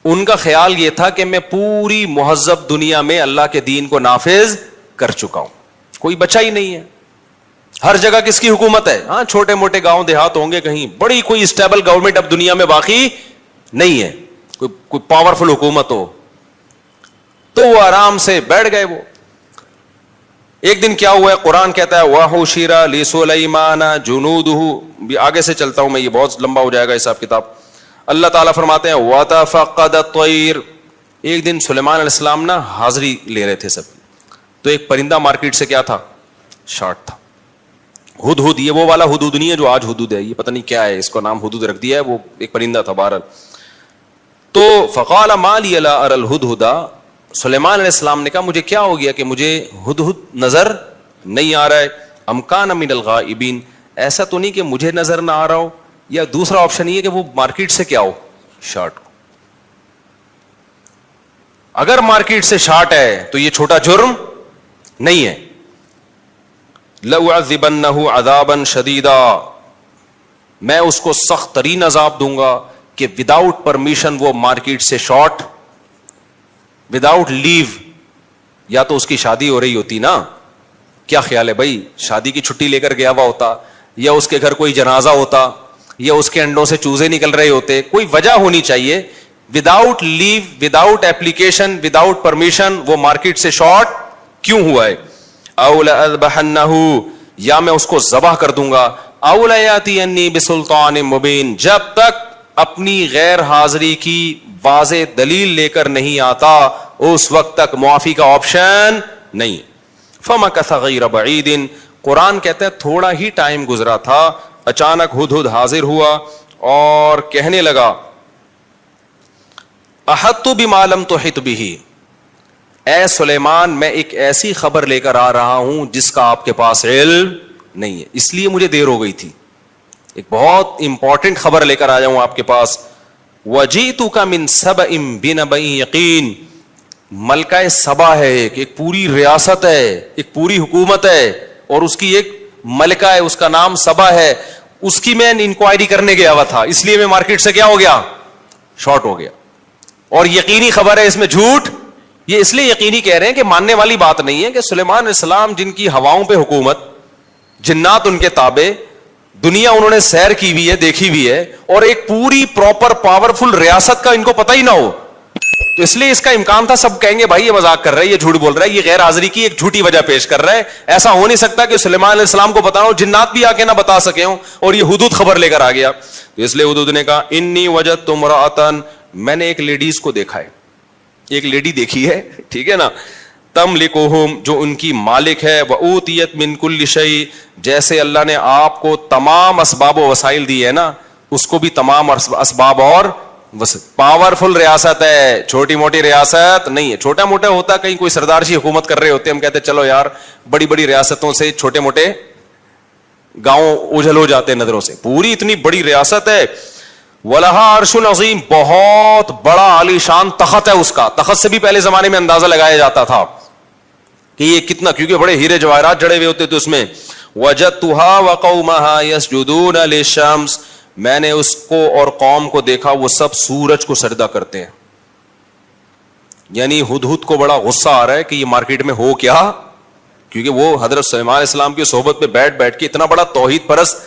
ان کا خیال یہ تھا کہ میں پوری مہذب دنیا میں اللہ کے دین کو نافذ کر چکا ہوں, کوئی بچا ہی نہیں ہے. ہر جگہ کس کی حکومت ہے؟ ہاں چھوٹے موٹے گاؤں دیہات ہوں گے کہیں, بڑی کوئی اسٹیبل گورنمنٹ اب دنیا میں باقی نہیں ہے, کوئی پاورفل حکومت ہو. تو وہ آرام سے بیٹھ گئے. وہ ایک دن کیا ہوا ہے, قرآن کہتا ہے وَحُشِرَ لِسُلَيْمَانَ جُنُودُهُ. آگے سے چلتا ہوں میں, یہ بہت لمبا ہو جائے گا حساب کتاب. اللہ تعالیٰ فرماتے ہیں وَتَفَقَّدَ الطَّيْرُ. ایک دن سلیمان علیہ السلام نا حاضری لے رہے تھے سب, تو ایک پرندہ مارکیٹ سے کیا تھا, شارٹ تھا. ہدہد, یہ وہ والا ہدہد نہیں ہے جو آج ہدہد ہے, یہ پتہ نہیں کیا ہے, اس کو نام ہدہد رکھ دیا ہے, وہ ایک پرندہ تھا بہرحال. تو فَقَالَ مَا لِيَ لَا أَرَى الْهُدْهُدَ. سلیمان علیہ السلام نے کہا مجھے کیا ہو گیا کہ مجھے ہدہد نظر نہیں آ رہا ہے. أَمْ كَانَ مِنَ الْغَائِبِينَ. ایسا تو نہیں کہ مجھے نظر نہ آ رہا ہو, یا دوسرا آپشن یہ کہ وہ مارکیٹ سے کیا ہو, شارٹ ہو. اگر مارکیٹ سے شارٹ ہے تو یہ چھوٹا جرم نہیں ہے. لَأُعَذِّبَنَّهُ عَذَابًا شَدِيدًا. میں اس کو سخت ترین عذاب دوں گا کہ وداؤٹ پرمیشن وہ مارکیٹ سے شارٹ, وداؤٹ لیو. یا تو اس کی شادی ہو رہی ہوتی نا, کیا خیال ہے بھائی, شادی کی چھٹی لے کر گیا ہوا ہوتا, یا اس کے گھر کوئی جنازہ ہوتا, یا اس کے انڈوں سے چوزے نکل رہے ہوتے, کوئی وجہ ہونی چاہیے. وداؤٹ لیو, وداؤٹ ایپلیکیشن, وداؤٹ پرمیشن وہ مارکیٹ سے شارٹ کیوں ہوا ہے. او لأذبحنہ, یا میں اس کو ذبح کر دوں گا. او لیاتینی بسلطان مبین, جب تک اپنی غیر حاضری کی واضح دلیل لے کر نہیں آتا اس وقت تک معافی کا آپشن نہیں. فمکث غیر بعید. قرآن کہتا ہے تھوڑا ہی ٹائم گزرا تھا, اچانک ہدہد حاضر ہوا اور کہنے لگا احطت بما لم تحط به. اے سلیمان, میں ایک ایسی خبر لے کر آ رہا ہوں جس کا آپ کے پاس علم نہیں ہے, اس لیے مجھے دیر ہو گئی تھی. ایک بہت امپورٹنٹ خبر لے کر آیا ہوں آپ کے پاس. وجئتک من سبأ بنبأ یقین. ملکہ سبا ہے, ایک پوری ریاست ہے, ایک پوری حکومت ہے, اور اس کی ایک ملکہ ہے, اس کا نام سبا ہے. اس کی میں انکوائری کرنے گیا ہوا تھا, اس لیے میں مارکیٹ سے کیا ہو گیا, شارٹ ہو گیا. اور یقینی خبر ہے, اس میں جھوٹ. یہ اس لیے یقینی کہہ رہے ہیں کہ ماننے والی بات نہیں ہے کہ سلیمان علیہ السلام جن کی ہواؤں پہ حکومت, جنات ان کے تابع, دنیا انہوں نے سیر کی ہوئی ہے, دیکھی ہوئی ہے, اور ایک پوری پراپر پاورفل ریاست کا ان کو پتہ ہی نہ ہو. تو اس لیے اس کا امکان تھا سب کہیں گے بھائی یہ مذاق کر رہا ہے, یہ جھوٹ بول رہا ہے, یہ غیر حاضری کی ایک جھوٹی وجہ پیش کر رہا ہے. ایسا ہو نہیں سکتا کہ سلیمان علیہ السلام کو پتا ہو, جنات بھی آ کے نہ بتا سکے ہوں, اور یہ ہدہد خبر لے کر آ گیا. تو اس لیے ہدہد نے کہا انی وجدت امرأۃ, میں نے ایک لیڈیز کو دیکھا ہے, ایک لیڈی دیکھی ہے, ٹھیک ہے نا, تملکہم, جو ان کی مالک ہے, وأوتیت من کل شیء, جیسے اللہ نے آپ کو تمام اسباب و وسائل دی ہے نا, اس کو بھی تمام اسباب اور پاورفل ریاست ہے, چھوٹی موٹی ریاست نہیں ہے. چھوٹا موٹا ہوتا کہیں کوئی سردار جی حکومت کر رہے ہوتے, ہم کہتے چلو یار بڑی بڑی ریاستوں سے چھوٹے موٹے گاؤں اوجھل ہو جاتے نظروں سے, پوری اتنی بڑی ریاست ہے. وَلَهَا عَرْشٌ عَظِيمٌ, بہت بڑا عالی شان تخت ہے اس کا. تخت سے بھی پہلے زمانے میں اندازہ لگایا جاتا تھا کہ یہ کتنا, کیونکہ بڑے ہیرے جواہرات جڑے ہوئے ہوتے تھے اس میں. وَجَدْتُهَا وَقَوْمَهَا يَسْجُدُونَ لِلشَّمْسِ, میں نے اس کو اور قوم کو دیکھا وہ سب سورج کو سجدہ کرتے ہیں. یعنی ہدہد کو بڑا غصہ آ رہا ہے کہ یہ مارکیٹ میں ہو کیا, کیونکہ وہ حضرت سلیمان علیہ السلام کی صحبت میں بیٹھ کے اتنا بڑا توحید پرست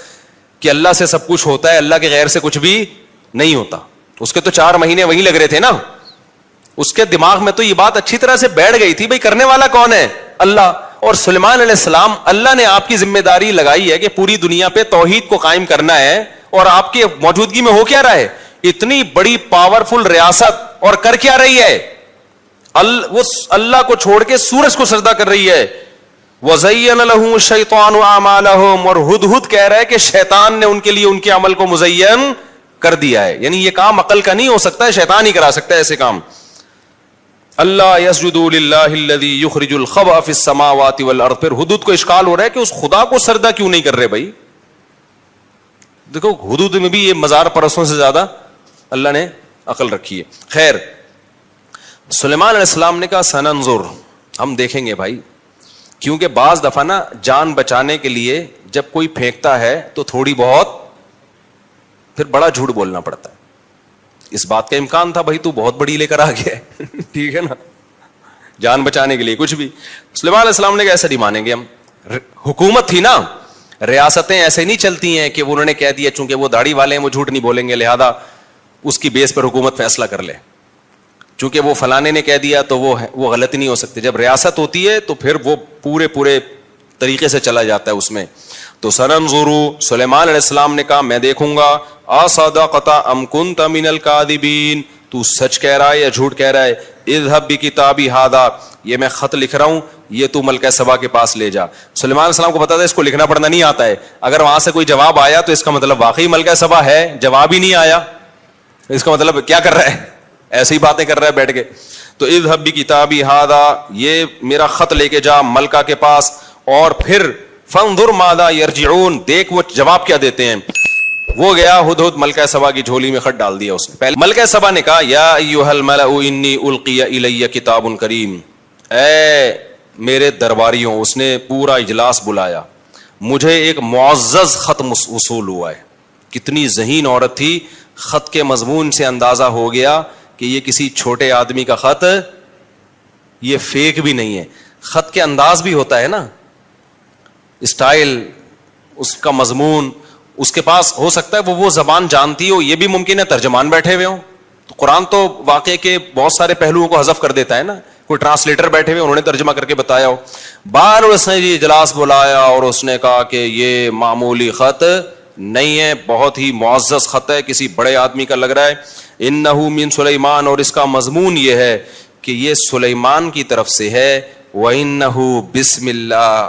کہ اللہ سے سب کچھ ہوتا ہے, اللہ کے غیر سے کچھ بھی نہیں ہوتا. اس کے تو 4 مہینے وہیں لگ رہے تھے نا, اس کے دماغ میں تو یہ بات اچھی طرح سے بیٹھ گئی تھی, بھئی کرنے والا کون ہے, اللہ. اور سلیمان علیہ السلام, اللہ نے آپ کی ذمہ داری لگائی ہے کہ پوری دنیا پہ توحید کو قائم کرنا ہے, اور آپ کی موجودگی میں ہو کیا رہا ہے, اتنی بڑی پاورفل ریاست, اور کر کیا رہی ہے, وہ اللہ کو چھوڑ کے سورج کو سجدہ کر رہی ہے. وَزَيَّنَ لَهُمُ الشَّيْطَانُ أَعْمَالَهُمْ, اور ہدہد کہہ رہا ہے کہ شیطان نے ان کے لیے ان کے عمل کو مزین کر دیا ہے. یعنی یہ کام عقل کا نہیں ہو سکتا ہے, شیطان ہی کرا سکتا ہے ایسے کام. اللہ یسجدوا للہ الذی یخرج الخبأ فی السماوات والارض. پھر ہدہد کو اشکال ہو رہا ہے کہ اس خدا کو سجدہ کیوں نہیں کر رہے بھائی. دیکھو ہدہد میں بھی یہ مزار پرستوں سے زیادہ اللہ نے عقل رکھی ہے. خیر, سلیمان علیہ السلام نے کہا سننظر, ہم دیکھیں گے بھائی, کیونکہ بعض دفعہ نا جان بچانے کے لیے جب کوئی پھینکتا ہے تو تھوڑی بہت پھر بڑا جھوٹ بولنا پڑتا ہے. اس بات کا امکان تھا بھائی تو بہت بڑی لے کر آ گیا ہے ٹھیک ہے نا, جان بچانے کے لیے کچھ بھی. سلیمان علیہ السلام نے کہا ایسا نہیں مانیں گے ہم. حکومت تھی نا, ریاستیں ایسے نہیں چلتی ہیں کہ انہوں نے کہہ دیا چونکہ وہ داڑھی والے ہیں وہ جھوٹ نہیں بولیں گے لہذا اس کی بیس پر حکومت فیصلہ کر لے, چونکہ وہ فلانے نے کہہ دیا تو وہ غلط نہیں ہو سکتی. جب ریاست ہوتی ہے تو پھر وہ پورے طریقے سے چلا جاتا ہے اس میں. تو سننظروا, سلیمان علیہ السلام نے کہا میں دیکھوں گا, اصدقت ام کنت من الکاذبین, تو سچ کہہ رہا ہے یا جھوٹ کہہ رہا ہے. اذهب بکتابی ھذا, یہ میں خط لکھ رہا ہوں, یہ تو ملکہ سبا کے پاس لے جا. سلیمان علیہ السلام کو پتا تھا اس کو لکھنا پڑھنا نہیں آتا ہے, اگر وہاں سے کوئی جواب آیا تو اس کا مطلب واقعی ملکہ سبا ہے, جواب ہی نہیں آیا اس کا مطلب کیا کر رہا ہے, ایسی ہی باتیں کر رہا ہے بیٹھ کے. تو اذهب بکتابی ھذا, یہ میرا خط لے کے جا ملکہ کے پاس, اور پھر فانظر ماذا یرجعون, دیکھ وہ جواب کیا دیتے ہیں. وہ گیا ہدہد, ملکہ سبا کی جھولی میں خط ڈال دیا اس نے. پہلے ملکہ سبا نے کہا یا ایھا الملأ انی القی الی کتاب کریم, اے میرے درباریوں, اس نے پورا اجلاس بلایا, مجھے ایک معزز خط وصول ہوا ہے. کتنی ذہین عورت تھی, خط کے مضمون سے اندازہ ہو گیا کہ یہ کسی چھوٹے آدمی کا خط, یہ فیک بھی نہیں ہے. خط کے انداز بھی ہوتا ہے نا, اسٹائل, اس کا مضمون, اس کے پاس ہو سکتا ہے وہ زبان جانتی ہو, یہ بھی ممکن ہے ترجمان بیٹھے ہوئے ہوں. تو قرآن تو واقعے کے بہت سارے پہلوؤں کو حذف کر دیتا ہے نا, کوئی ٹرانسلیٹر بیٹھے ہوئے انہوں نے ترجمہ کر کے بتایا ہو. بار اس نے اجلاس بلایا اور اس نے کہا کہ یہ معمولی خط نہیں ہے, بہت ہی معزز خط ہے, کسی بڑے آدمی کا لگ رہا ہے. انہ من سلیمان, اور اس کا مضمون یہ ہے کہ یہ سلیمان کی طرف سے ہے. وانہ بسم اللہ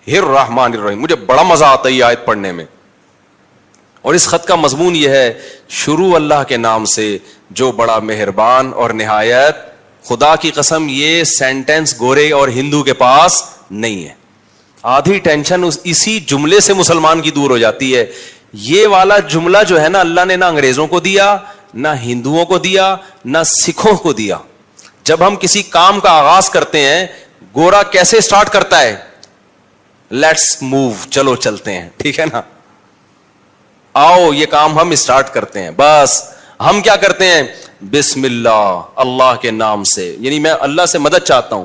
الرحمن الرحیم, مجھے بڑا مزہ آتا ہے یہ آیت پڑھنے میں. اور اس خط کا مضمون یہ ہے, شروع اللہ کے نام سے جو بڑا مہربان اور نہایت. خدا کی قسم یہ سینٹینس گورے اور ہندو کے پاس نہیں ہے. آدھی ٹینشن اسی جملے سے مسلمان کی دور ہو جاتی ہے. یہ والا جملہ جو ہے نا, اللہ نے نہ انگریزوں کو دیا, نہ ہندوؤں کو دیا, نہ سکھوں کو دیا. جب ہم کسی کام کا آغاز کرتے ہیں, گورا کیسے سٹارٹ کرتا ہے, لیٹس موو, چلو چلتے ہیں, ٹھیک ہے نا, آؤ یہ کام ہم اسٹارٹ کرتے ہیں. بس ہم کیا کرتے ہیں, بسم اللہ, اللہ کے نام سے, یعنی میں اللہ سے مدد چاہتا ہوں,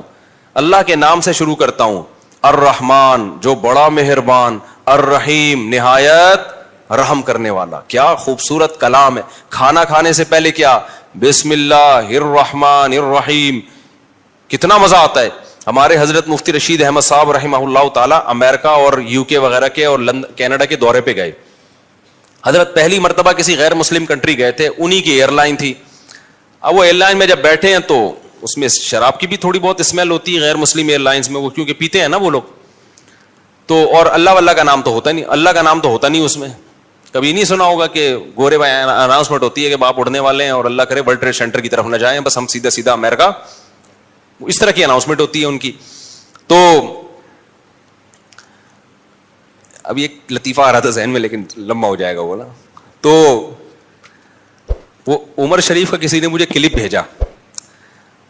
اللہ کے نام سے شروع کرتا ہوں. الرحمن, جو بڑا مہربان, الرحیم, نہایت رحم کرنے والا. کیا خوبصورت کلام ہے. کھانا کھانے سے پہلے کیا, بسم اللہ الرحمن الرحیم, کتنا مزہ آتا ہے. ہمارے حضرت مفتی رشید احمد صاحب رحمہ اللہ تعالی امریکہ اور یو کے وغیرہ کے اور کینیڈا کے دورے پہ گئے. حضرت پہلی مرتبہ کسی غیر مسلم کنٹری گئے تھے, انہی کی ایئر لائن تھی. اب وہ ایئر لائن میں جب بیٹھے ہیں تو اس میں شراب کی بھی تھوڑی بہت اسمیل ہوتی ہے غیر مسلم ایئر لائنس میں, وہ کیونکہ پیتے ہیں نا وہ لوگ. تو اور اللہ واللہ کا نام تو ہوتا نہیں, اللہ کا نام تو ہوتا نہیں اس میں. کبھی نہیں سنا ہوگا کہ گورے بھائی اناؤنسمنٹ ہوتی ہے کہ باپ اڑنے والے ہیں اور اللہ کرے ورلڈ ٹریڈ سینٹر کی طرف نہ جائیں, بس ہم سیدھا سیدھا امریکہ, اس طرح کی اناؤنسمنٹ ہوتی ہے ان کی. تو ابھی ایک لطیفہ آ رہا تھا ذہن میں لیکن لمبا ہو جائے گا وہ نا. تو وہ عمر شریف کا کسی نے مجھے کلپ بھیجا,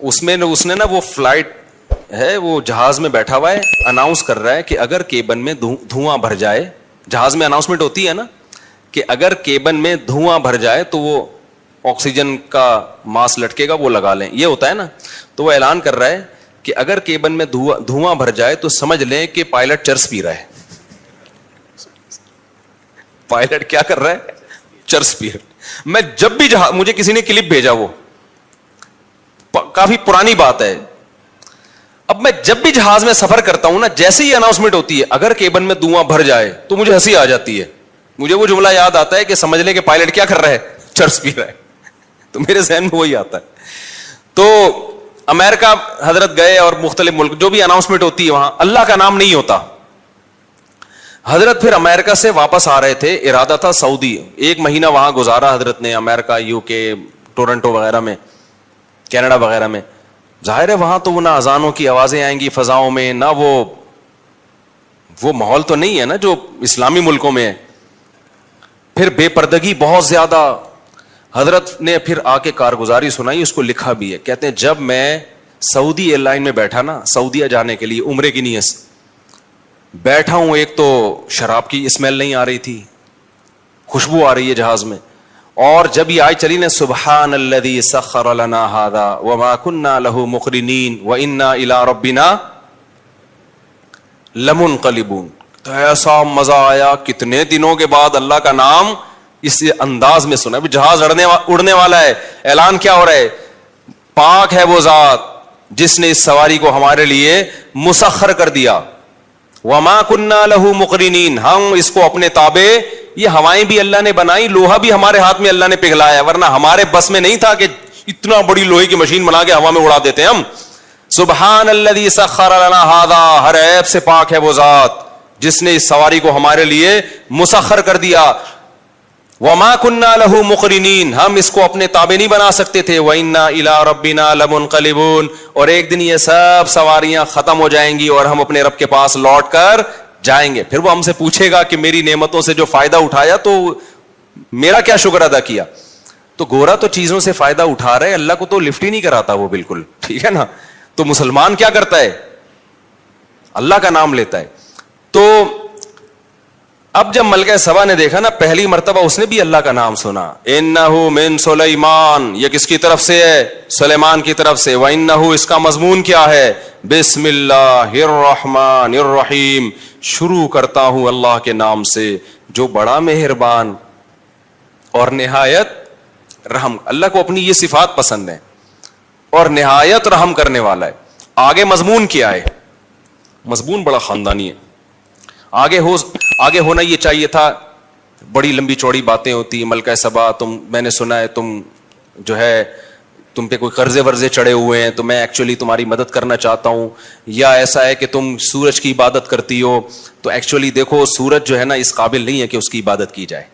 اس نے نا وہ فلائٹ ہے, وہ جہاز میں بیٹھا ہوا ہے, اناؤنس کر رہا ہے کہ اگر کیبن میں دھواں بھر جائے, جہاز میں اناؤنسمنٹ ہوتی ہے نا کہ اگر کیبن میں دھواں بھر جائے تو وہ آکسیجن کا ماسک لٹکے گا وہ لگا لیں, یہ ہوتا ہے نا. تو وہ اعلان کر رہا ہے کہ اگر کیبن میں دھواں بھر جائے تو سمجھ لیں کہ پائلٹ چرس پی رہا ہے. پائلٹ کیا کر رہا ہے, چرس پی رہا ہے. میں جب بھی مجھے کسی نے کلپ بھیجا, وہ کافی پرانی بات ہے, اب میں جب بھی جہاز میں سفر کرتا ہوں نا, جیسے ہی اناؤنسمنٹ ہوتی ہے اگر کیبن میں دھواں بھر جائے تو مجھے ہنسی آ جاتی ہے. مجھے وہ جملہ یاد آتا ہے کہ سمجھ لیں کہ پائلٹ کیا کر رہا ہے, چرس پی رہا ہے. تو میرے ذہن میں وہی آتا ہے. تو امریکہ حضرت گئے اور مختلف ملک, جو بھی اناؤنسمنٹ ہوتی ہے وہاں اللہ کا نام نہیں ہوتا. حضرت پھر امریکہ سے واپس آ رہے تھے, ارادہ تھا سعودی, 1 مہینہ وہاں گزارا حضرت نے, امریکہ, یو کے, ٹورنٹو وغیرہ میں, کینیڈا وغیرہ میں. ظاہر ہے وہاں تو وہ نہ اذانوں کی آوازیں آئیں گی فضاؤں میں, نہ وہ ماحول تو نہیں ہے نا جو اسلامی ملکوں میں ہے. پھر بے پردگی بہت زیادہ. حضرت نے پھر آ کے کارگزاری سنائی, اس کو لکھا بھی ہے. کہتے ہیں جب میں سعودی ایئر لائن میں بیٹھا نا, سعودیہ جانے کے لیے عمرے کی نیت سے بیٹھا ہوں, ایک تو شراب کی اسمیل نہیں آ رہی تھی, خوشبو آ رہی ہے جہاز میں, اور جب یہ آیت چلی نا سبحان الذی سخر لنا ھذا وما كنا له مقرنین وانا الی ربنا لمنقلبون، تو ایسا مزہ آیا، کتنے دنوں کے بعد اللہ کا نام اس انداز میں سنا. جہاز اڑنے والا ہے، اعلان کیا ہو رہا ہے؟ پاک ہے وہ ذات جس نے اس سواری کو ہمارے لیے مسخر کر دیا. وما كنا له مقرنین، ہم اس کو اپنے تابع، یہ ہوائیں بھی اللہ نے بنائی، لوہا بھی ہمارے ہاتھ میں اللہ نے پگھلایا، ورنہ ہمارے بس میں نہیں تھا کہ اتنا بڑی لوہے کی مشین بنا کے ہوا میں اڑا دیتے ہم. سبحان الذی سخر لنا ھذا، ہر عیب سے پاک ہے وہ ذات جس نے اس سواری کو ہمارے لیے مسخر کر دیا. وما كنا له مقرنین، ہم اس کو اپنے تابع نہیں بنا سکتے تھے. وَإِنَّا إِلَىٰ رَبِّنَا لَمُنْقَلِبُونَ، اور ایک دن یہ سب سواریاں ختم ہو جائیں گی اور ہم اپنے رب کے پاس لوٹ کر جائیں گے. پھر وہ ہم سے پوچھے گا کہ میری نعمتوں سے جو فائدہ اٹھایا تو میرا کیا شکر ادا کیا. تو گورا تو چیزوں سے فائدہ اٹھا رہے، اللہ کو تو لفٹ ہی نہیں کراتا وہ، بالکل ٹھیک ہے نا. تو مسلمان کیا کرتا ہے؟ اللہ کا نام لیتا ہے. تو اب جب ملکہ سبا نے دیکھا نا، پہلی مرتبہ اس نے بھی اللہ کا نام سنا، انہو من سلیمان، یہ کس کی طرف سے ہے؟ سلیمان کی طرف سے. وانہو، اس کا مضمون کیا ہے؟ بسم اللہ الرحمن الرحیم، شروع کرتا ہوں اللہ کے نام سے جو بڑا مہربان اور نہایت رحم. اللہ کو اپنی یہ صفات پسند ہیں اور نہایت رحم کرنے والا ہے. آگے مضمون کیا ہے؟ مضمون بڑا خاندانی ہے. آگے ہونا یہ چاہیے تھا، بڑی لمبی چوڑی باتیں ہوتی. ملکہ سبا، میں نے سنا ہے تم جو ہے تم پہ کوئی قرضے ورزے چڑھے ہوئے ہیں، تو میں ایکچولی تمہاری مدد کرنا چاہتا ہوں. یا ایسا ہے کہ تم سورج کی عبادت کرتی ہو، تو ایکچولی دیکھو سورج جو ہے نا اس قابل نہیں ہے کہ اس کی عبادت کی جائے.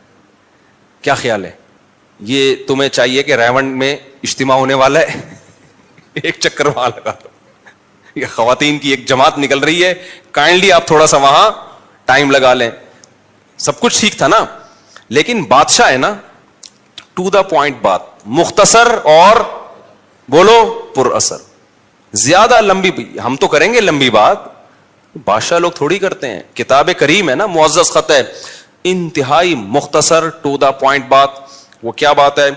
کیا خیال ہے؟ یہ تمہیں چاہیے کہ ریونڈ میں اجتماع ہونے والا ہے، ایک چکر وہاں لگا دو. یہ خواتین کی ایک جماعت نکل رہی ہے، کائنڈلی آپ تھوڑا سا وہاں ٹائم لگا لیں. سب کچھ ٹھیک تھا نا، لیکن بادشاہ ہے نا، ٹو دا پوائنٹ بات، مختصر اور بولو پر اثر. زیادہ لمبی ہم تو کریں گے لمبی بات، بادشاہ لوگ تھوڑی کرتے ہیں. کتاب کریم ہے نا، معزز خط ہے، انتہائی مختصر ٹو دا پوائنٹ بات. وہ کیا بات ہے؟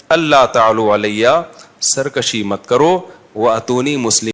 اللہ تعالی علیہ، سرکشی مت کرو، واتونی مسلم